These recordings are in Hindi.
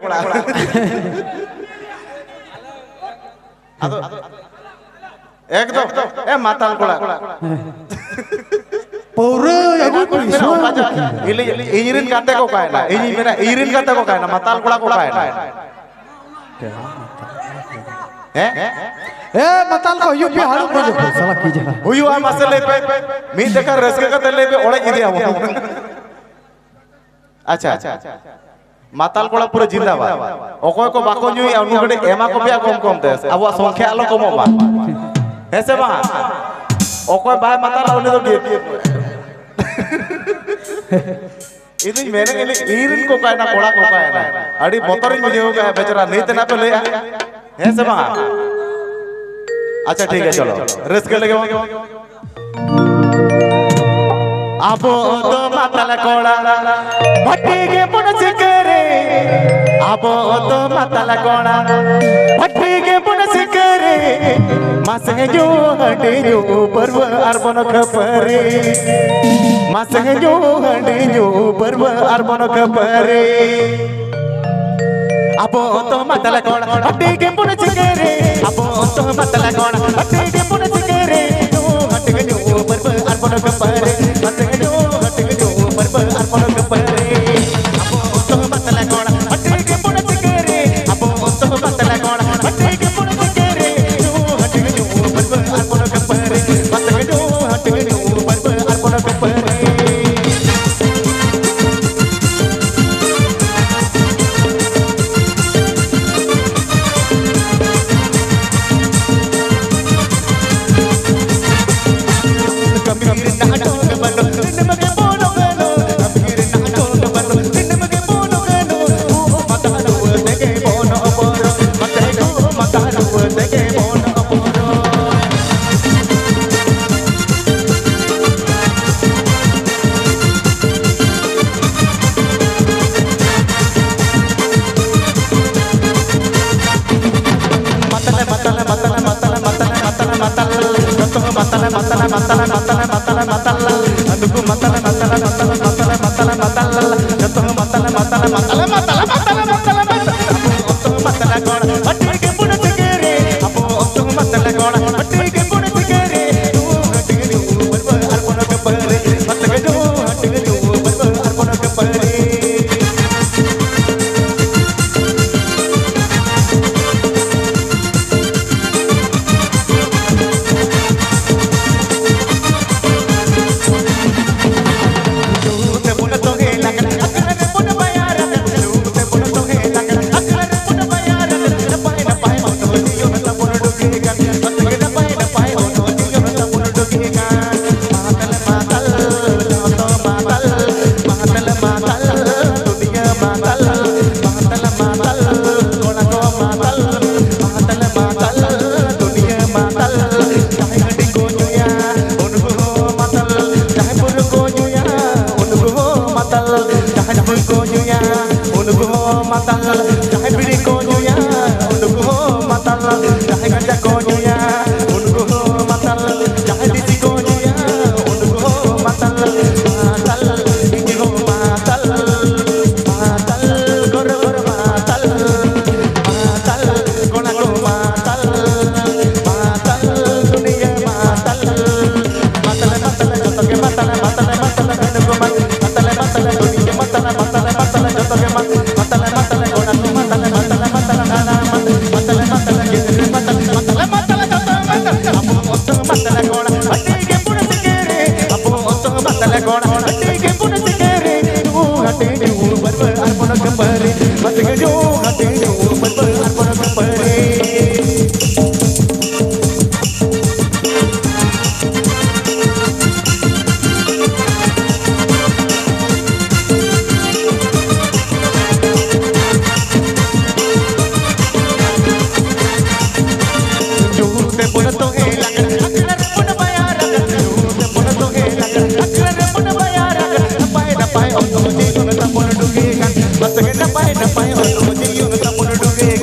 कोड़ा अदो एकदम ए माताल कोड़ा पौरे अगु पैसा इले इंजीनियरिंग काते को कायना इंजीनियरिंग काते को कायना माताल कोड़ा को कायना हैं ए माताल को यूपी हारू को साला की जगह हुयु आ मसले पे मी देखा रसके का तले पे ओड़े इदिया वो अच्छा माताल कोड़ा पूरा जिंदाबाद ओकोय को बाको न्यूई अनुगडे एमा को बिया कम कम देस अब संख्या आलो कम बा ऐसे बा ओकोय बाय माताल उन्हें तो दिए इधर मैंने ईरिन को कहना कोड़ा को कहना अड़ी मोटरिंग मुझे हो गया बेचारा नहीं तना पे ले ऐसे बा अच्छा ठीक है चलो रेस कर लगे आबो तो माताल कोड़ा भट्टी के पुनस करे आबो तो माताल कोड़ा भट्टी के पुनस करे मासे जो हटे जो पर्व अर्बन खपरे मासे जो हटे जो पर्व अर्बन खपरे आबो तो माताल कोड़ा भट्टी के पुनस करे आबो तो माताल कोड़ा भट्टी के पुनस करे जो हटे जो पर्व अर्बन खपरे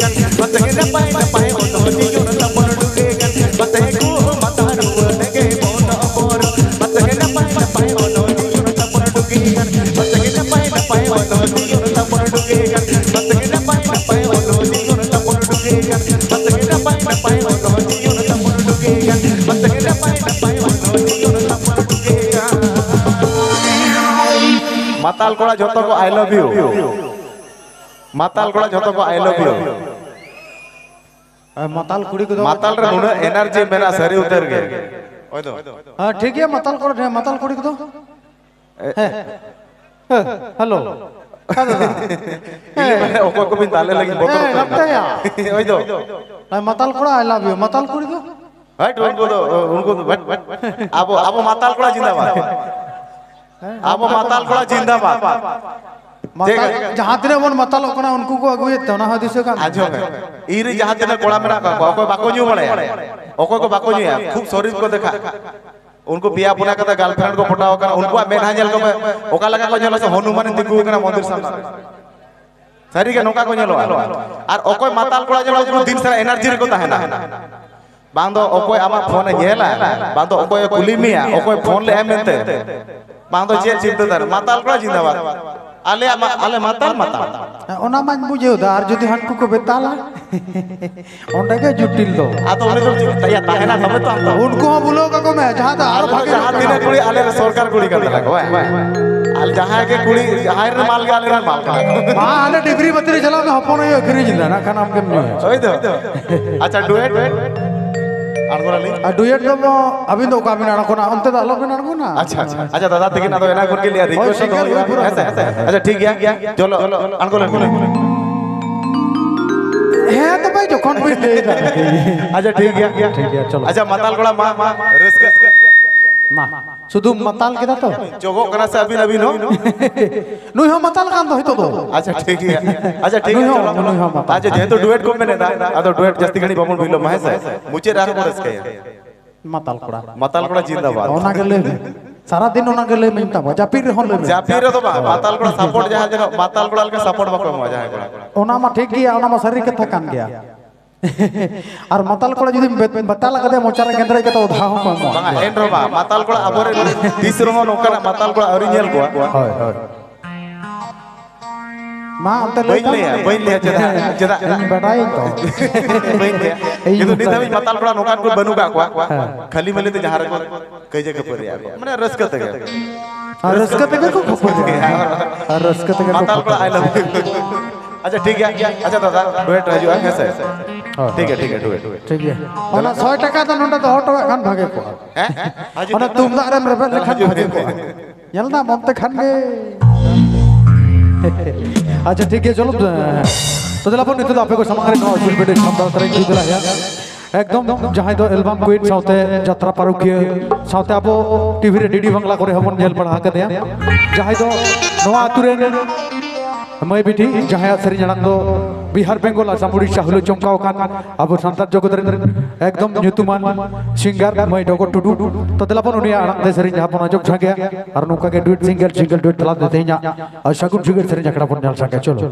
Mas माताल कोड़ा जोतो को आई लव यू माताल कोड़ा जोतो को आई लव यू मताल कुड़ी को माताल रे नुना एनर्जी मेरा सरी उतर गए ओय दो हां ठीक है मताल को मताल कुड़ी को हेलो का दादा ओको को भी ताले लगी बोतल लगता है ओय दो मताल कोड़ा आई लव यू मताल कुड़ी को हट उनको तो अब माताल कोड़ा जिंदाबाद अब माताल कोड़ा जिंदाबाद जहां तेरे मन मताल ओकना उनको को अगुए तो ना दिसे का आजो इरी जहां तेरे कोड़ा मेरा का ओको बाको न्यू बड़े ओको को बाको न्यू है खूब शरीर को देखा उनको बिया पुना कता गर्लफ्रेंड को पटाओ कर उनको मेन हाजल को ओका लगा को नेलो से हनुमान दिगु कना मंदिर सामने सारी के नोका को नेलो और ओको माताल कोड़ा जलो दिन सारा एनर्जी को ताहेना बांदो ओको आमा फोन हेला बांदो ओको कुली मिया ओको फोन ले एमते बांदो जे चिंतादार माताल कोड़ा जिंदाबाद आले माताल माताल ओना मान बुझे दार जदि हनकु को बेताला ओंडे के जुटिल दो आ तो उन्हें तो तैया ताहेना तबे तो हम तो उनको बुलो को मैं जहां दा आरो भागे जहां दिन कुड़ी आले सरकार कुड़ी कर लगो आल जहां के कुड़ी जहां रे माल के आले माल का मां आले डिग्री बतरी चला में हपन यो खरी जिला ना खाना हम के ओय दो अच्छा डुएट डुएट को अभी तो का बिना को ना अंत दालो बिना को ना अच्छा अच्छा अच्छा दादा देखिए ना तो एना कर के लिए रिक्वेस्ट तो ऐसा अच्छा ठीक है चलो अनकोल है तो भाई जो कौन भी दे अच्छा ठीक है चलो अच्छा माताल कोड़ा मां रिस्क मां शुद्ध मताल के तो जोगो कना से अभी नवीन हो नुई हम मताल कान तो तो अच्छा ठीक है अच्छा ठीक है चलो आज जेतो डुएट को मैंने ना तो डुएट जस्ती घणी बमन भइलो महेश मुझे राख को रस के मताल कोड़ा जिंदाबाद ओना के ले सारा दिन ओना के ले मिलता जापीर हो ले जापीर तो माताल कोड़ा सपोर्ट जहां जन माताल कोड़ा के सपोर्ट बको मजा है ओना मा ठीक गया ओना मा शरीर के थकान गया और माताल कोड़ा जदी बता लगा दे मोचारा केंद्र के तो धा हो बांगा एन रोबा माताल कोड़ा अबरे तीस रहो नोकना माताल कोड़ा अरिजिनल को होय मां अंत ले जदा बताई तो ये तो निधा माताल कोड़ा नोकान को बनुगा को खाली मले तो जहां रे कई जगह पर यार माने रसकत है रसकत को खबर है रसकत के माताल कोड़ा आई लव यू अच्छा ठीक है अच्छा दादा डुएट रह जो कैसे ठीक है डुएट ठीक है ओना 100 टका तो नोंडा तो हटो खान भागे को हैं ओना तुम दारे में रेबे लेखन भागे को यलना ममते खान गे अच्छा ठीक है चलो तो दिला पर नित आपे को समारे नो फुल बेडे क्षमता तरह की दिला है एकदम जहां तो एल्बम क्विट साउते यात्रा पारुकिया साउते आपो टीवी रे डीडी बंगला करे हमन जेल पढ़ा के दे जहां तो नवा आतुरे मैं बिठी जहां सरी जणन दो बिहार बेंगल आसाम उड़ीसा हुलो चमकाव कान अब संतान जगत रे एकदम ᱧᱩᱛᱩᱢᱟᱱ सिंगर मैं डोगो टुडू तो दिलापन उनिया आड़ांग दे सरी जहां पन अजोग झागे और नुका के डुएट सिंगल तला देते nya और शगुन सिंगर सरी जकड़ा पन जल सके चलो